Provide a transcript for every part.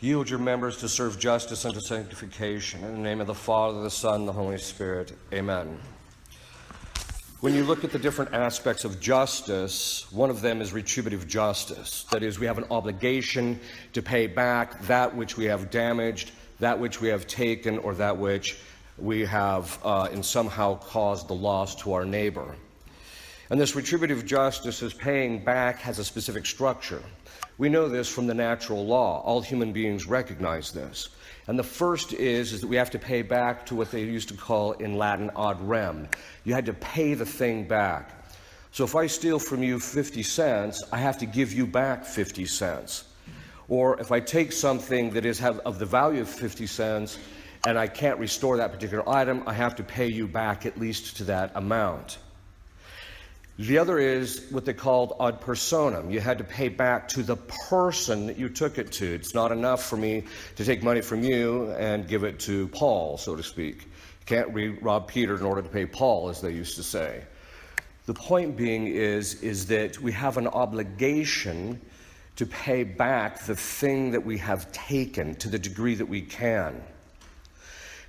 Yield your members to serve justice unto sanctification. In the name of the Father, the Son, and the Holy Spirit. Amen. When you look at the different aspects of justice, one of them is retributive justice. That is, we have an obligation to pay back that which we have damaged, that which we have taken, or that which we have in somehow caused the loss to our neighbor. And this retributive justice is paying back has a specific structure. We know this from the natural law. All human beings recognize this. And the first is that we have to pay back to what they used to call in Latin ad rem. You had to pay the thing back. So if I steal from you 50 cents, I have to give you back 50 cents. Or if I take something that is of the value of 50 cents and I can't restore that particular item, I have to pay you back at least to that amount. The other is what they called ad personam. You had to pay back to the person that you took it to. It's not enough for me to take money from you and give it to Paul, so to speak. You can't rob Peter in order to pay Paul, as they used to say. The point being is that we have an obligation to pay back the thing that we have taken to the degree that we can.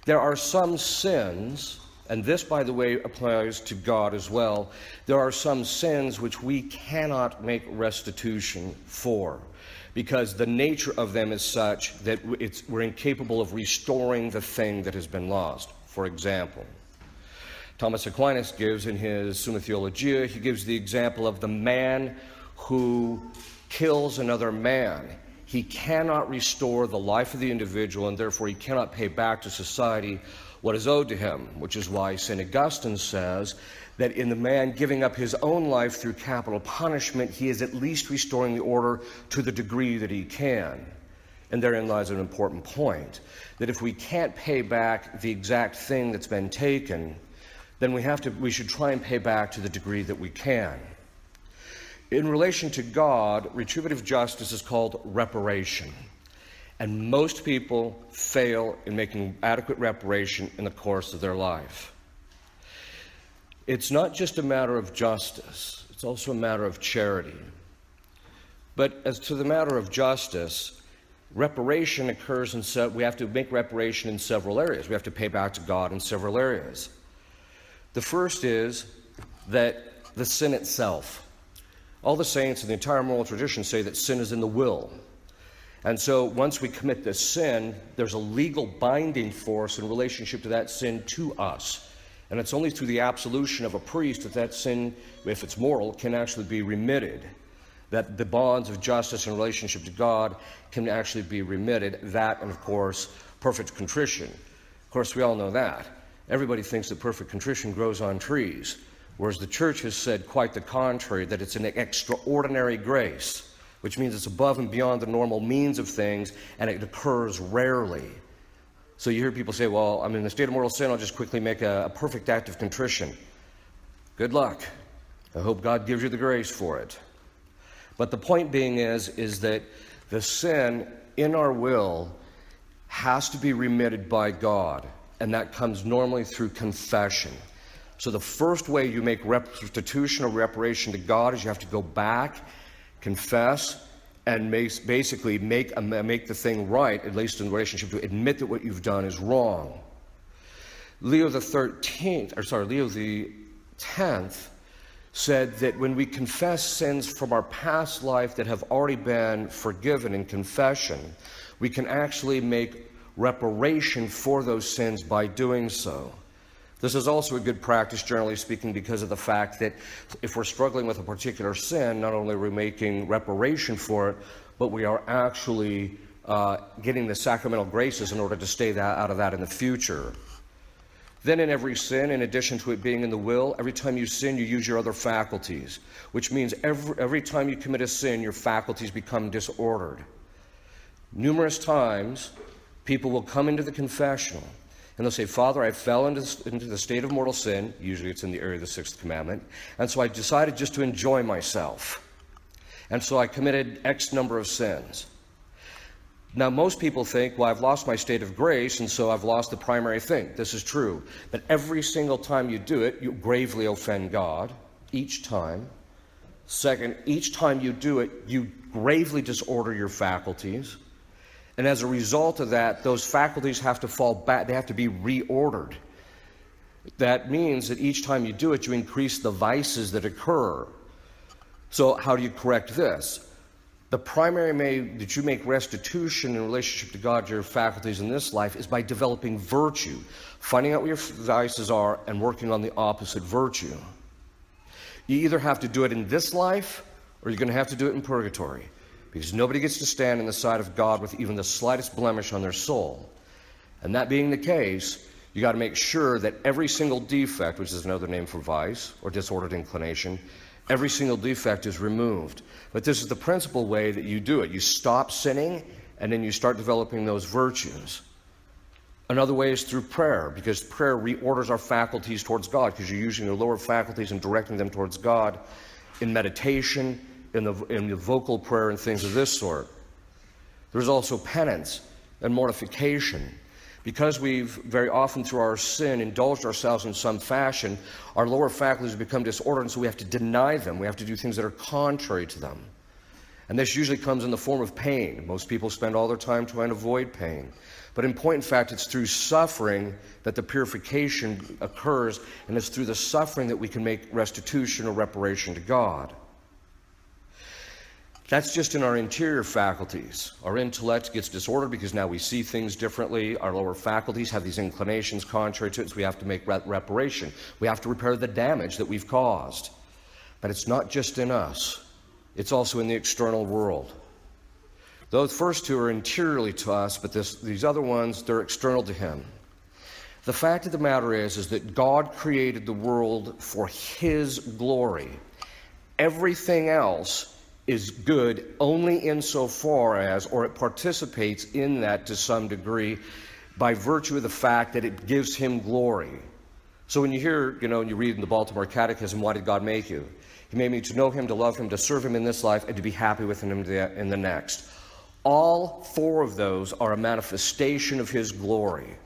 There are some sins, and this, by the way, applies to God as well. There are some sins which we cannot make restitution for because the nature of them is such that we're incapable of restoring the thing that has been lost. For example, Thomas Aquinas gives in his Summa Theologia, he gives the example of the man who kills another man. He cannot restore the life of the individual, and therefore he cannot pay back to society what is owed to him, which is why St. Augustine says that in the man giving up his own life through capital punishment, he is at least restoring the order to the degree that he can. And therein lies an important point, that if we can't pay back the exact thing that's been taken, then we should try and pay back to the degree that we can. In relation to God, retributive justice is called reparation. And most people fail in making adequate reparation in the course of their life. It's not just a matter of justice, it's also a matter of charity. But as to the matter of justice, reparation occurs we have to make reparation in several areas. We have to pay back to God in several areas. The first is that the sin itself. All the saints in the entire moral tradition say that sin is in the will. And so once we commit this sin, there's a legal binding force in relationship to that sin to us. And it's only through the absolution of a priest that sin, if it's moral, can actually be remitted. That the bonds of justice in relationship to God can actually be remitted. That, and of course, perfect contrition. Of course, we all know that. Everybody thinks that perfect contrition grows on trees, whereas the Church has said quite the contrary, that it's an extraordinary grace, which means it's above and beyond the normal means of things, and it occurs rarely. So you hear people say, well, I'm in a state of mortal sin, I'll just quickly make a perfect act of contrition. Good luck. I hope God gives you the grace for it. But the point being is that the sin in our will has to be remitted by God, and that comes normally through confession. So the first way you make restitution or reparation to God is you have to go back, confess, and basically make the thing right, at least in relationship to admit that what you've done is wrong. Leo the X said that when we confess sins from our past life that have already been forgiven in confession, we can actually make reparation for those sins by doing so. This is also a good practice, generally speaking, because of the fact that if we're struggling with a particular sin, not only are we making reparation for it, but we are actually getting the sacramental graces in order to stay out of that in the future. Then in every sin, in addition to it being in the will, every time you sin, you use your other faculties, which means every time you commit a sin, your faculties become disordered. Numerous times, people will come into the confessional, and they'll say, Father, I fell into the state of mortal sin. Usually it's in the area of the sixth commandment. And so I decided just to enjoy myself. And so I committed X number of sins. Now, most people think, well, I've lost my state of grace, and so I've lost the primary thing. This is true. But every single time you do it, you gravely offend God. Each time. Second, each time you do it, you gravely disorder your faculties. And as a result of that, those faculties have to fall back. They have to be reordered. That means that each time you do it, you increase the vices that occur. So how do you correct this? The primary way that you make restitution in relationship to God, your faculties in this life, is by developing virtue, finding out what your vices are and working on the opposite virtue. You either have to do it in this life or you're going to have to do it in purgatory, because nobody gets to stand in the sight of God with even the slightest blemish on their soul. And that being the case, you got to make sure that every single defect, which is another name for vice or disordered inclination, every single defect is removed. But this is the principal way that you do it. You stop sinning, and then you start developing those virtues. Another way is through prayer, because prayer reorders our faculties towards God, because you're using your lower faculties and directing them towards God in meditation, in the vocal prayer, and things of this sort. There's also penance and mortification. Because we've very often through our sin indulged ourselves in some fashion, our lower faculties become disordered, and so we have to deny them. We have to do things that are contrary to them. And this usually comes in the form of pain. Most people spend all their time trying to avoid pain. But in point in fact, it's through suffering that the purification occurs, and it's through the suffering that we can make restitution or reparation to God. That's just in our interior faculties. Our intellect gets disordered because now we see things differently. Our lower faculties have these inclinations contrary to it, so we have to make reparation. We have to repair the damage that we've caused. But it's not just in us. It's also in the external world. Those first two are interiorly to us, but these other ones, they're external to Him. The fact of the matter is that God created the world for His glory. Everything else is good only insofar as, or it participates in that to some degree, by virtue of the fact that it gives Him glory. So when you hear, and you read in the Baltimore Catechism, why did God make you? He made me to know Him, to love Him, to serve Him in this life, and to be happy with Him in the next. All four of those are a manifestation of His glory.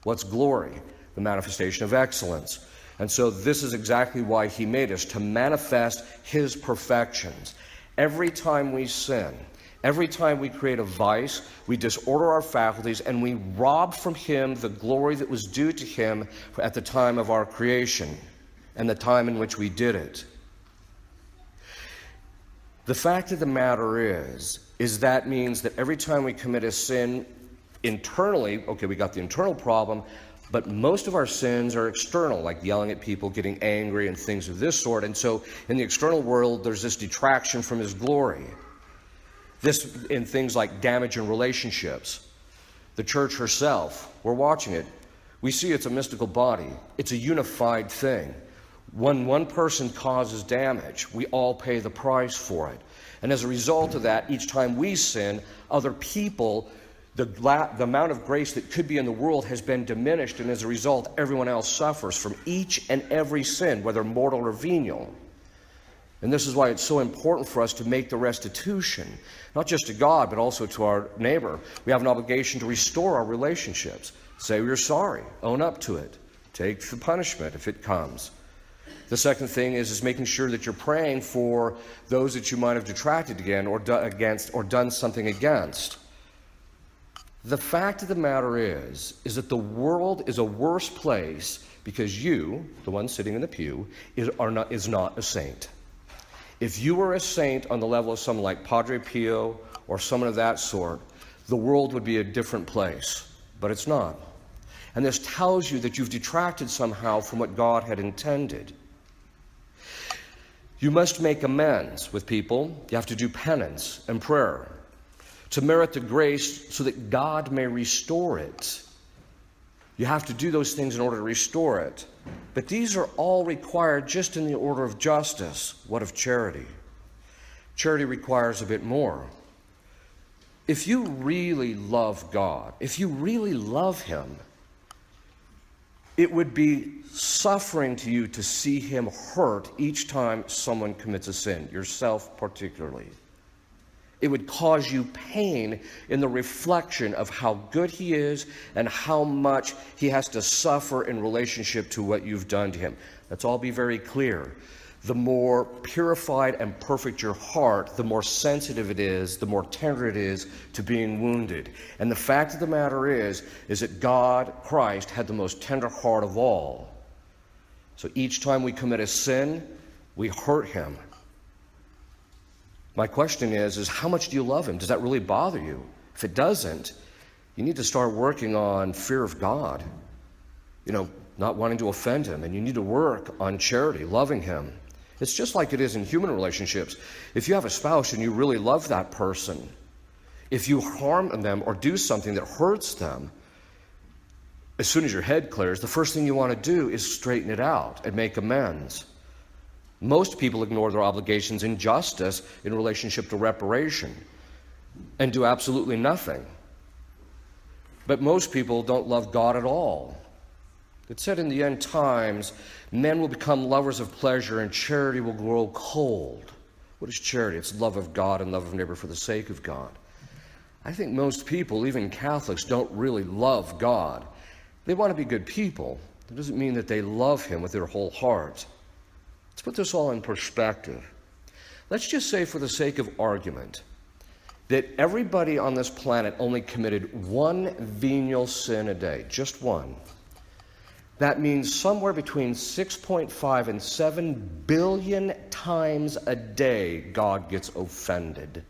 What's glory? The manifestation of excellence. And so this is exactly why He made us, to manifest His perfections. Every time we sin, every time we create a vice, we disorder our faculties and we rob from Him the glory that was due to Him at the time of our creation and the time in which we did it. The fact of the matter is that means that every time we commit a sin internally, okay, we got the internal problem, but most of our sins are external, like yelling at people, getting angry, and things of this sort. And so in the external world, there's this detraction from His glory. This in things like damage in relationships. The church herself, we're watching it. We see it's a mystical body. It's a unified thing. When one person causes damage, we all pay the price for it. And as a result of that, each time we sin, other people, the amount of grace that could be in the world has been diminished, and as a result, everyone else suffers from each and every sin, whether mortal or venial. And this is why it's so important for us to make the restitution, not just to God, but also to our neighbor. We have an obligation to restore our relationships. Say we're sorry, own up to it, take the punishment if it comes. The second thing is making sure that you're praying for those that you might have detracted again or done something against. The fact of the matter is that the world is a worse place because you, the one sitting in the pew, is not a saint. If you were a saint on the level of someone like Padre Pio or someone of that sort, the world would be a different place, but it's not. And this tells you that you've detracted somehow from what God had intended. You must make amends with people. You have to do penance and prayer to merit the grace so that God may restore it. You have to do those things in order to restore it. But these are all required just in the order of justice. What of charity? Charity requires a bit more. If you really love God, if you really love Him, it would be suffering to you to see Him hurt each time someone commits a sin, yourself particularly. It would cause you pain in the reflection of how good He is and how much He has to suffer in relationship to what you've done to Him. Let's all be very clear. the more purified and perfect your heart, the more sensitive it is, the more tender it is to being wounded. And the fact of the matter is that God, Christ, had the most tender heart of all. So each time we commit a sin, we hurt him. My question is how much do you love him? Does that really bother you? If it doesn't, you need to start working on fear of God. Not wanting to offend him. And you need to work on charity, loving him. It's just like it is in human relationships. If you have a spouse and you really love that person, if you harm them or do something that hurts them, as soon as your head clears, the first thing you want to do is straighten it out and make amends. Most people ignore their obligations in justice in relationship to reparation and do absolutely nothing. But most people don't love God at all. It said in the end times, men will become lovers of pleasure and charity will grow cold. What is charity? It's love of God and love of neighbor for the sake of God. I think most people, even Catholics, don't really love God. They want to be good people. That doesn't mean that they love him with their whole heart. Let's put this all in perspective. Let's just say, for the sake of argument, that everybody on this planet only committed one venial sin a day, just one. That means somewhere between 6.5 and 7 billion times a day God gets offended.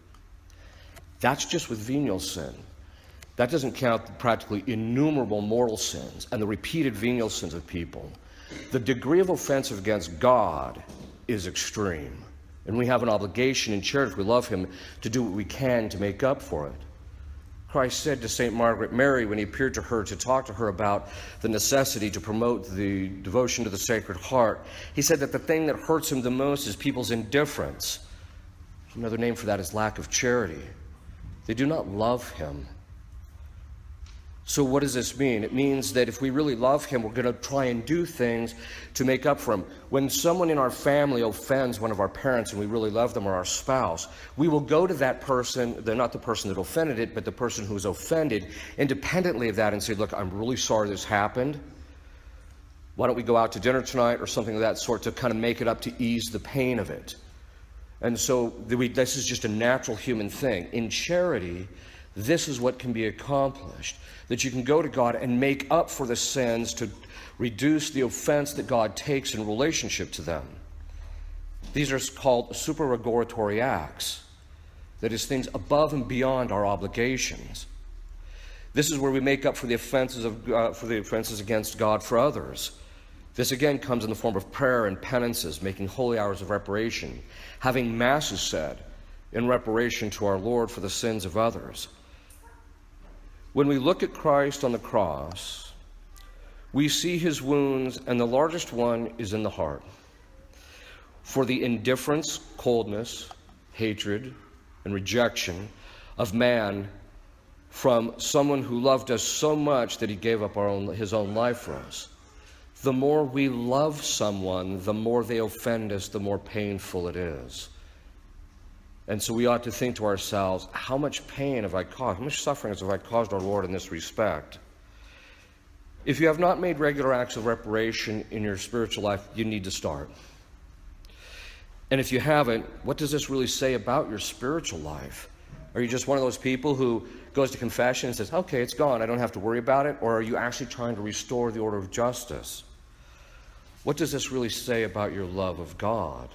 That's just with venial sin. That doesn't count the practically innumerable mortal sins and the repeated venial sins of people. The degree of offense against God is extreme. And we have an obligation in charity, if we love him, to do what we can to make up for it. Christ said to St. Margaret Mary when he appeared to her to talk to her about the necessity to promote the devotion to the Sacred Heart, he said that the thing that hurts him the most is people's indifference. Another name for that is lack of charity. They do not love him. So what does this mean? It means that if we really love him, we're going to try and do things to make up for him. When someone in our family offends one of our parents and we really love them, or our spouse, we will go to that person, they're not the person that offended it, but the person who was offended, independently of that, and say, look, I'm really sorry this happened. Why don't we go out to dinner tonight or something of that sort to kind of make it up to ease the pain of it. And so this is just a natural human thing. In charity, this is what can be accomplished. That you can go to God and make up for the sins to reduce the offense that God takes in relationship to them. These are called supererogatory acts. That is, things above and beyond our obligations. This is where we make up for the offenses against God for others. This again comes in the form of prayer and penances, making holy hours of reparation, having masses said in reparation to our Lord for the sins of others. When we look at Christ on the cross, we see his wounds, and the largest one is in the heart. For the indifference, coldness, hatred, and rejection of man from someone who loved us so much that he gave up his own life for us. The more we love someone, the more they offend us, the more painful it is. And so we ought to think to ourselves, how much pain have I caused? How much suffering have I caused our Lord in this respect? If you have not made regular acts of reparation in your spiritual life, you need to start. And if you haven't, what does this really say about your spiritual life? Are you just one of those people who goes to confession and says, okay, it's gone, I don't have to worry about it? Or are you actually trying to restore the order of justice? What does this really say about your love of God?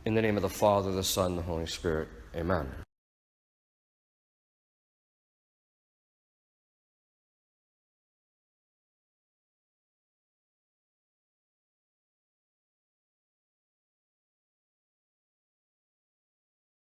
In the name of the Father, the Son, and the Holy Spirit, amen.